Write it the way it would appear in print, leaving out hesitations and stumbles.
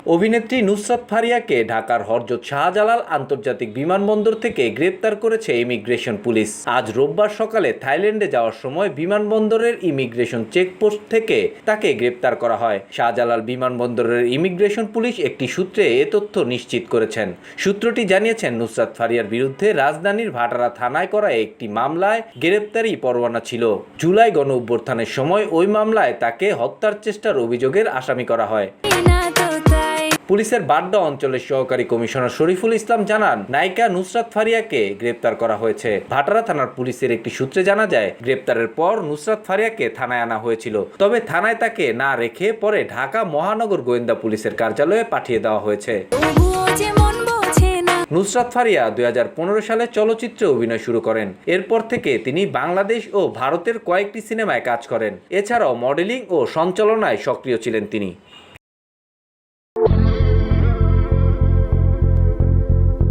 অভিনেত্রী নুসরাত ফারিয়াকে ঢাকার হযরত শাহজালাল আন্তর্জাতিক বিমানবন্দর থেকে গ্রেপ্তার করেছে ইমিগ্রেশন পুলিশ। আজ রোববার সকালে থাইল্যান্ডে যাওয়ার সময় বিমানবন্দরের ইমিগ্রেশন চেকপোস্ট থেকে তাকে গ্রেপ্তার করা হয়। শাহজালাল বিমানবন্দরের ইমিগ্রেশন পুলিশ একটি সূত্রে এ তথ্য নিশ্চিত করেছেন। সূত্রটি জানিয়েছেন, নুসরাত ফারিয়ার বিরুদ্ধে রাজধানীর ভাটারা থানায় করা একটি মামলায় গ্রেপ্তারি পরোয়ানা ছিল। জুলাই গণঅভ্যুত্থানের সময় ওই মামলায় তাকে হত্যার চেষ্টার অভিযোগের আসামি করা হয়। পুলিশের বাড্ডা অঞ্চলের সহকারী কমিশনার শরীফুল ইসলাম জানান, নায়িকা নুসরাত ফারিয়াকে গ্রেপ্তার করা হয়েছে। ভাটারা থানার পুলিশের একটি সূত্রে জানা যায়, গ্রেপ্তারের পর নুসরাত ফারিয়াকে থানায় আনা হয়েছিল। তবে থানায় তাকে না রেখে পরে ঢাকা মহানগর গোয়েন্দা পুলিশের কার্যালয়ে পাঠিয়ে দেওয়া হয়েছে। নুসরাত ফারিয়া 2015 সালে চলচ্চিত্রে অভিনয় শুরু করেন। এরপর থেকে তিনি বাংলাদেশ ও ভারতের কয়েকটি সিনেমায় কাজ করেন। এছাড়াও মডেলিং ও সঞ্চালনায় সক্রিয় ছিলেন তিনি।